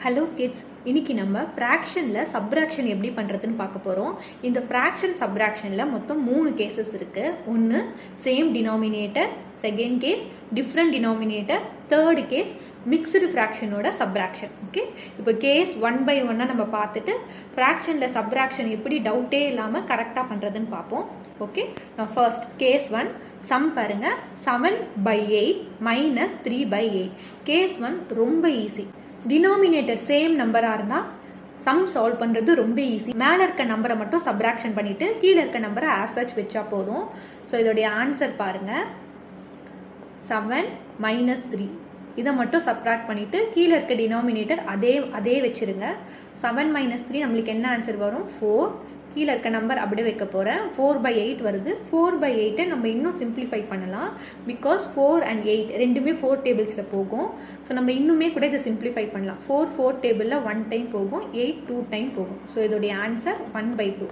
Hello kids, இன்னைக்கு நம்ம ஃப்ராக்ஷனில் subtraction எப்படி பண்ணுறதுன்னு பார்க்க போகிறோம். இந்த ஃப்ராக்ஷன் சப்ராக்ஷனில் மொத்தம் 3 கேசஸ் இருக்குது. ஒன்று same denominator, second case different denominator, third case mixed ஃப்ராக்ஷனோட சப்ராக்ஷன். ஓகே, இப்போ கேஸ் 1 by 1 நம்ம பார்த்துட்டு ஃப்ராக்ஷனில் சப்ராக்ஷன் எப்படி டவுட்டே இல்லாமல் கரெக்டாக பண்ணுறதுன்னு பார்ப்போம். ஓகே, நான் ஃபர்ஸ்ட் கேஸ் 1 சம் பாருங்க. 7/8 - 3/8. கேஸ் 1 ரொம்ப ஈஸி. டினாமினேட்டர் சேம் நம்பராக இருந்தால் சம் சால்வ் பண்ணுறது ரொம்ப ஈஸி. மேலே இருக்க நம்பரை மட்டும் சப்ராக்ஷன் பண்ணிவிட்டு கீழே இருக்க நம்பரை ஆஸ் சச் வச்சா போதும். ஸோ இதோடைய ஆன்சர் பாருங்கள், 7 - 3. இதை மட்டும் சப்ராக்ட் பண்ணிவிட்டு கீழே இருக்க டினாமினேட்டர் அதே வச்சுருங்க. 7 - 3 நம்மளுக்கு என்ன ஆன்சர் வரும்? 4. கீழே இருக்க நம்பர் அப்படியே வைக்க போகிறேன். 4/8 வருது. 4/8 நம்ம இன்னும் சிம்பிளிஃபை பண்ணலாம். பிகாஸ் 4 and 8 ரெண்டுமே 4 டேபிள்ஸில் போகும். ஸோ நம்ம இன்னுமே கூட இதை சிம்பிளிஃபை பண்ணலாம். 4 டேபிளில் 1 டைம் போகும், 8 2 டைம் போகும். ஸோ இதோடைய ஆன்சர் 1/2.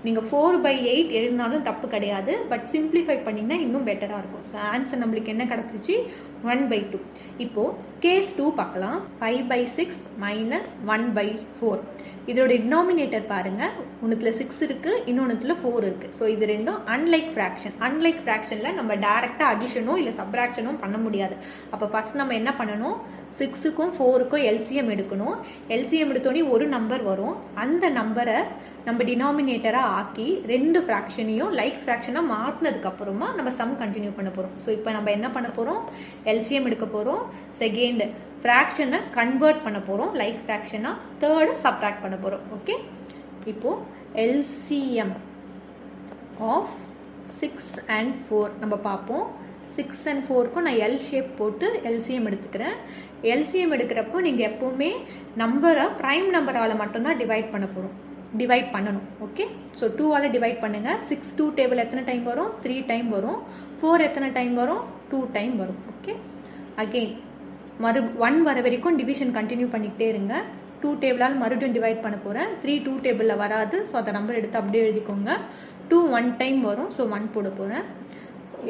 நீங்கள் 4/8 எழுதினாலும் தப்பு கிடையாது, பட் சிம்பிளிஃபை பண்ணிங்கன்னா இன்னும் பெட்டராக இருக்கும். ஸோ ஆன்சர் நம்மளுக்கு என்ன கிடச்சிச்சு? 1/2. இப்போது கேஸ் 2 பார்க்கலாம். 5/6 - 1/4. இதோட டினாமினேட்டர் பாருங்கள், ஒன்றுத்துல 6 இருக்குது, இன்னொன்றுத்துல 4 இருக்குது. ஸோ இது ரெண்டும் அன்லைக் ஃப்ராக்ஷன். அன்லைக் ஃப்ராக்ஷனில் நம்ம டேரெக்டாக அடிஷனோ இல்லை சப்ராக்ஷனும் பண்ண முடியாது. அப்போ ஃபஸ்ட் நம்ம என்ன பண்ணணும்? 6க்கும் 4க்கும் எல்சிஎம் எடுக்கணும். எல்சிஎம் எடுத்தோடனே ஒரு நம்பர் வரும். அந்த நம்பரை நம்ம டினாமினேட்டராக ஆக்கி 2 ஃப்ராக்ஷனையும் லைக் ஃப்ராக்ஷனாக மாற்றினதுக்கப்புறமா நம்ம சம் கண்டினியூ பண்ண போகிறோம். ஸோ இப்போ நம்ம என்ன பண்ண போகிறோம்? எல்சிஎம் எடுக்க போகிறோம். செகண்ட் ஃப்ராக்ஷனை கன்வெர்ட் பண்ண போகிறோம் லைக் ஃப்ராக்ஷனாக. தேர்டு சப்ராக்ட் பண்ண போகிறோம். ஓகே, இப்போது எல்சிஎம் ஆஃப் 6 and 4 நம்ம பார்ப்போம். 6 and 4க்கும் நான் எல் ஷேப் போட்டு எல்சிஎம் எடுத்துக்கிறேன். எல்சிஎம் எடுக்கிறப்போ நீங்கள் எப்போவுமே நம்பரை ப்ரைம் நம்பரால் மட்டும்தான் டிவைட் பண்ணணும். ஓகே, ஸோ 2ஆல் டிவைட் பண்ணுங்கள். 6 2 டேபிள் எத்தனை டைம் வரும்? 3 டைம் வரும். 4 எத்தனை டைம் வரும்? 2 டைம் வரும். ஓகே, அகெயின் 1 வர வரைக்கும் டிவிஷன் கண்டினியூ பண்ணிக்கிட்டே இருங்க. 2 டேபிளால் மறுபடியும் டிவைட் பண்ண போகிறேன். 3 2 டேபிளில் வராது. ஸோ அந்த நம்பர் எடுத்து அப்படியே எழுதிக்கோங்க. 2 1 டைம் வரும். ஸோ 1 போட போகிறேன்.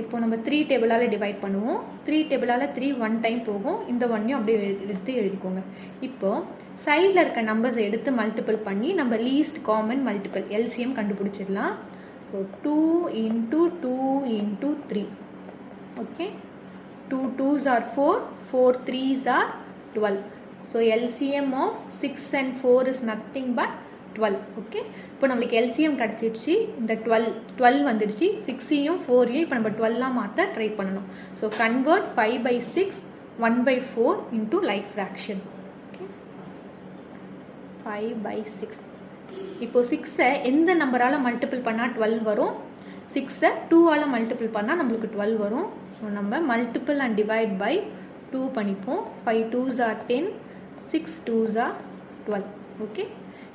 இப்போ நம்ம 3 டேபிளால் டிவைட் பண்ணுவோம். 3 டேபிளால் 3 1 டைம் போகும். இந்த 1ஐயும் அப்படியே எடுத்து எழுதிக்கோங்க. இப்போது சைடில் இருக்க நம்பர்ஸை எடுத்து மல்டிபிள் பண்ணி நம்ம லீஸ்ட் காமன் மல்டிபிள் எல்சிஎம் கண்டுபிடிச்சிடலாம். So 2 × 2 × 3. Okay, 2 2s are 4, 4 3s are 12. So LCM of 6 and 4 is nothing but 12. Okay, இப்போ நம்மளுக்கு எல்சிஎம் கிடச்சிடுச்சு. இந்த 12 வந்துடுச்சு. 6ஐயும் 4ஐயும் இப்போ நம்ம 12ஆக மாற்ற ட்ரை பண்ணணும். So convert 5/6 1/4 into like fraction. Okay, 5/6. இப்போ 6ஐ எந்த நம்பரால் மல்டிபிள் பண்ணால் 12 வரும்? 6ஐ 2ஆல் மல்டிபிள் பண்ணால் நம்மளுக்கு 12 வரும். ஸோ நம்ம மல்டிபிள் அண்ட் டிவைட் பை 2 பண்ணிப்போம். 5 2s are 10, 6 2s are 12. Okay,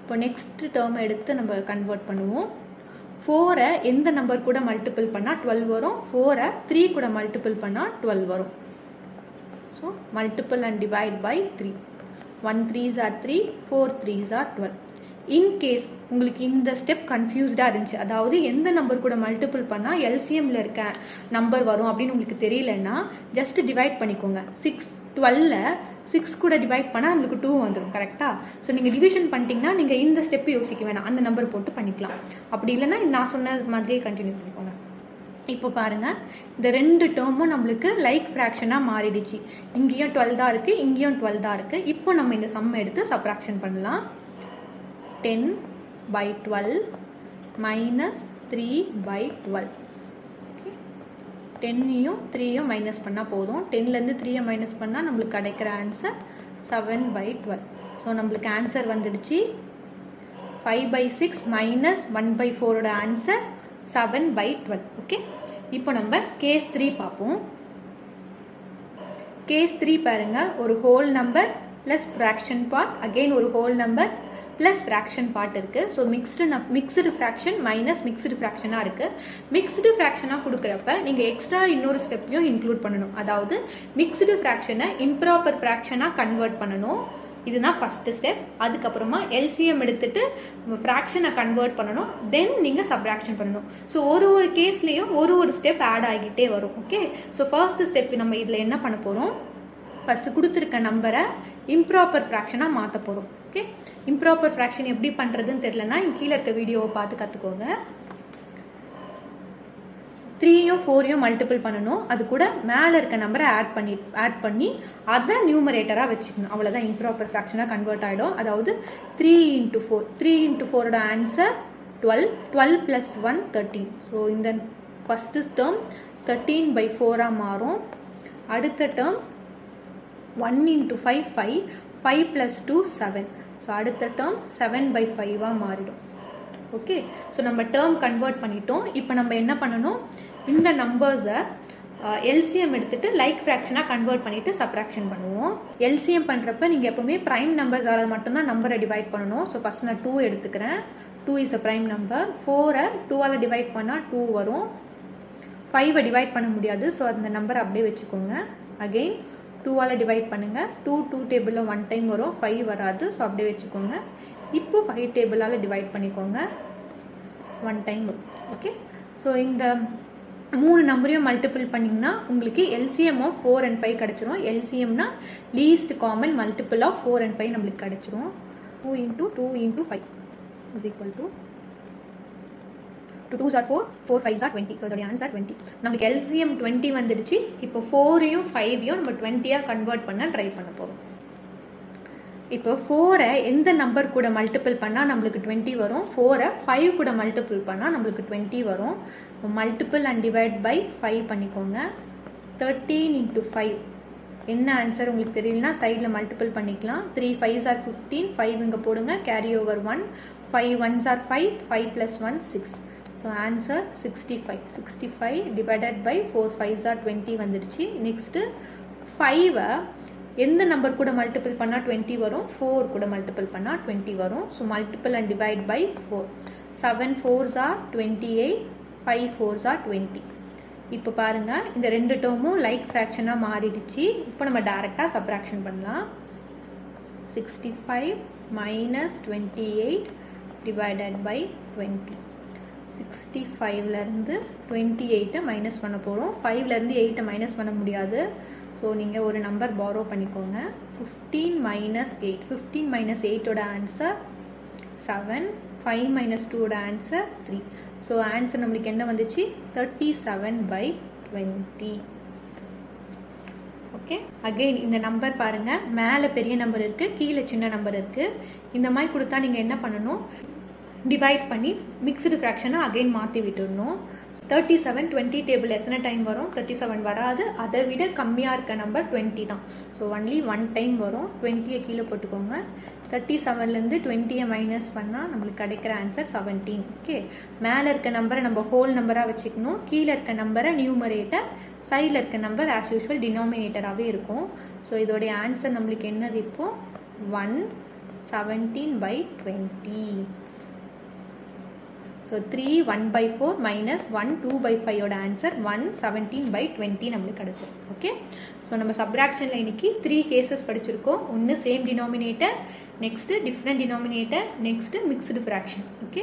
இப்போ நெக்ஸ்ட் டேர்ம் எடுத்து நம்ம கன்வெர்ட் பண்ணுவோம். 4ஐ எந்த நம்பர் கூட மல்டிபிள் பண்ணால் 12 வரும்? 4ஐ 3 கூட மல்டிபிள் பண்ணால் 12 வரும். So multiple and divide by 3. 1 3s are 3, 4 3s are 12. In case உங்களுக்கு இந்த ஸ்டெப் கன்ஃபியூஸ்டாக இருந்துச்சு, அதாவது எந்த நம்பர் கூட மல்டிபிள் பண்ணால் எல்சிஎம்மில் இருக்க நம்பர் வரும் அப்படின்னு உங்களுக்கு தெரியலன்னா ஜஸ்ட் டிவைட் பண்ணிக்கோங்க. 12 6 கூட டிவைட் பண்ணால் நம்மளுக்கு 2 வந்துடும். கரெக்டாக? ஸோ நீங்கள் டிவிஷன் பண்ணிட்டீங்கன்னா நீங்கள் இந்த ஸ்டெப்பு யோசிக்க வேணாம், அந்த நம்பர் போட்டு பண்ணிக்கலாம். அப்படி இல்லைன்னா நான் சொன்ன மாதிரியே கண்டினியூ பண்ணிக்கோங்க. இப்போ பாருங்கள், இந்த 2 டேர்மும் நம்மளுக்கு லைக் ஃப்ராக்ஷனாக மாறிடுச்சு. இங்கேயும் 12 தான் இருக்குது, இங்கேயும் 12 தான் இருக்குது. இப்போ நம்ம இந்த சம் எடுத்து சப்ராக்ஷன் பண்ணலாம். 10/12 - 3/12. ஓகே, 10ஐயும் 3ஐயும் மைனஸ் பண்ணால் போதும். 10லேருந்து 3ஐ மைனஸ் பண்ணால் நம்மளுக்கு கிடைக்கிற ஆன்சர் 7/12. ஸோ நம்மளுக்கு ஆன்சர் வந்துடுச்சு. 5/6 - 1/4ஓட ஆன்சர் 7/12. ஓகே, இப்போ நம்ம கேஸ் 3 பார்ப்போம். கேஸ் 3 பாருங்கள், ஒரு whole number plus fraction part, again ஒரு whole number plus fraction part இருக்குது. So mixed fraction minus mixed ஃப்ராக்ஷனாக இருக்குது. மிக்ஸ்டு ஃப்ராக்ஷனாக கொடுக்குறப்ப நீங்கள் எக்ஸ்ட்ரா இன்னொரு ஸ்டெப்பையும் இன்க்ளூட் பண்ணணும். அதாவது மிக்ஸ்டு ஃப்ராக்ஷனை இம்ப்ராப்பர் ஃப்ராக்ஷனாக கன்வெர்ட் பண்ணணும். இதுதான் ஃபஸ்ட்டு ஸ்டெப். அதுக்கப்புறமா எல்சிஎம் எடுத்துகிட்டு ஃப்ராக்ஷனை கன்வெர்ட் பண்ணணும். தென் நீங்கள் சப்ராக்ஷன் பண்ணணும். ஸோ ஒரு கேஸ்லேயும் ஒரு ஸ்டெப் ஆட் ஆகிட்டே வரும். ஓகே, ஸோ ஃபர்ஸ்ட் ஸ்டெப் நம்ம இதில் என்ன பண்ண போகிறோம்? ஃபஸ்ட்டு கொடுத்துருக்க நம்பரை இம்ப்ராப்பர் ஃப்ராக்ஷனாக மாற்ற போகிறோம். ஓகே, இம்ப்ராப்பர் ஃப்ராக்ஷன் எப்படி பண்ணுறதுன்னு தெரியலனா கீழே இருக்க வீடியோவை பார்த்து கற்றுக்கோங்க. 3யும் 4யும் மல்டிபிள் பண்ணணும். அது கூட மேலே இருக்க நம்பரை ஆட் பண்ணி அதை நியூமரேட்டராக வச்சுக்கணும். அவ்வளோதான், இம்ப்ராப்பர் ஃப்ராக்ஷனாக கன்வெர்ட் ஆகிடும். அதாவது 3 × 4, 3 × 4ஓட ஆன்சர் 12, 12 + 1 13. ஸோ இந்த ஃபஸ்ட்டு டேர்ம் 13/4 மாறும். அடுத்த டேர்ம் 1 × 5 5, 5 + 2 7. ஸோ அடுத்த டேர்ம் 7/5 மாறிடும். ஓகே, ஸோ நம்ம டேர்ம் கன்வெர்ட் பண்ணிட்டோம். இப்போ நம்ம என்ன பண்ணணும், இந்த நம்பர்ஸை எல்சிஎம் எடுத்துகிட்டு லைக் ஃப்ராக்ஷனாக கன்வெர்ட் பண்ணிவிட்டு சப்ராக்ஷன் பண்ணுவோம். எல்சிஎம் பண்ணுறப்ப நீங்கள் எப்போவுமே ப்ரைம் நம்பர்ஸால் மட்டும்தான் நம்பரை டிவைட் பண்ணணும். ஸோ ஃபஸ்ட் நான் 2 எடுத்துக்கிறேன். 2 இஸ் அ ப்ரைம் நம்பர். 4ஐ 2ஆல் டிவைட் பண்ணால் 2 வரும். 5ஐ டிவைட் பண்ண முடியாது. ஸோ அந்த நம்பரை அப்படியே வச்சுக்கோங்க. அகெயின் 2ஆல் டிவைட் பண்ணுங்கள். 2 டேபிளில் 1 டைம் வரும், 5 வராது. ஸோ அப்படியே வச்சுக்கோங்க. இப்போ 5 டேபிளால் டிவைட் பண்ணிக்கோங்க, 1 டைம் வரும். ஓகே, ஸோ இந்த 3 நம்பரையும் மல்டிபிள் பண்ணிங்கன்னா உங்களுக்கு எல்சிஎம் ஆஃப் 4 and 5 கிடச்சிரும். எல்சிஎம்னா least common multiple of 4 and 5 நம்மளுக்கு கிடச்சிரும். 2 × 2 × 5 is equal to 2 2s are 4, 4 5s are 20. So அதோடைய ஆன்சர் 20. நம்மளுக்கு எல்சிஎம் 20 வந்துடுச்சு. இப்போ 4யும் 5யும் நம்ம 20ஆக கன்வெர்ட் பண்ண ட்ரை பண்ண போகிறோம். இப்போ 4ஐ எந்த நம்பர் கூட மல்டிபிள் பண்ணால் நம்மளுக்கு 20 வரும், 4ஐ 5 கூட மல்டிபிள் பண்ணால் நம்மளுக்கு 20 வரும். மல்டிபிள் அண்ட் டிவைட் பை 5 பண்ணிக்கோங்க. 13 × 5 என்ன ஆன்சர் உங்களுக்கு தெரியலனா சைடில் மல்டிபிள் பண்ணிக்கலாம். 3 5s are 15, 5 இங்கே போடுங்க, carry over 1, 5 1s are 5, 5 + 1 6. So answer 65. 65 divided by 4 5s are 20 வந்துடுச்சு. நெக்ஸ்ட்டு 5ஐ எந்த நம்பர் கூட மல்டிபிள் பண்ணால் 20 வரும், 4 கூட மல்டிபிள் பண்ணால் 20 வரும். So multiple and divide by 4. 7 4s are 28, 5 4s are 20. இப்போ பாருங்கள், இந்த 2 டேர்மும் லைக் ஃப்ராக்ஷனாக மாறிடுச்சு. இப்போ நம்ம டைரெக்டாக சப்ராக்ஷன் பண்ணலாம். 65 - 28 டிவைடட் பை 20. 65லேருந்து 28 மைனஸ் பண்ண போகிறோம். 5லேருந்து 8 மைனஸ் பண்ண முடியாது. ஸோ நீங்கள் ஒரு நம்பர் பாரோ பண்ணிக்கோங்க. 15 - 8. 15 - 8ஓட ஆன்சர் 7. 5 - 2ஓட ஆன்சர் 3. ஸோ ஆன்சர் நம்மளுக்கு என்ன வந்துச்சு, 37/20. ஓகே, அகெயின் இந்த நம்பர் பாருங்கள், மேலே பெரிய நம்பர் இருக்குது, கீழே சின்ன நம்பர் இருக்குது. இந்த மாதிரி கொடுத்தா நீங்கள் என்ன பண்ணணும், டிவைட் பண்ணி மிக்ஸ்டு ஃப்ராக்ஷனை அகெயின் மாற்றி விட்டுடணும். 37 20 டேபிள் எத்தனை டைம் வரும், 37 வராது. அதை விட கம்மியாக இருக்க நம்பர் 20 தான். ஸோ ஒன்லி 1 டைம் வரும். 20ஐ கீழே போட்டுக்கோங்க. 37லேருந்து 20ஐ மைனஸ் பண்ணால் நம்மளுக்கு கிடைக்கிற ஆன்சர் 17. ஓகே, மேலே இருக்க நம்பரை நம்ம ஹோல் நம்பராக வச்சுக்கணும், கீழே இருக்க நம்பரை நியூமரேட்டர், சைடில் இருக்க நம்பர் ஆஸ் யூஷுவல் டினாமினேட்டராகவே இருக்கும். ஸோ இதோடைய ஆன்சர் நம்மளுக்கு என்னது இப்போது 117/20. ஸோ 3 1/4 மைனஸ் 1 2/5ஓட ஆன்சர் 117/20 நம்மளுக்கு கிடைச்சிடும். ஓகே, ஸோ நம்ம சப்ராக்ஷனில் இன்னைக்கு 3 கேசஸ் படிச்சிருக்கோம். ஒன்று same denominator, next different denominator, next mixed fraction. Okay,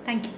thank you.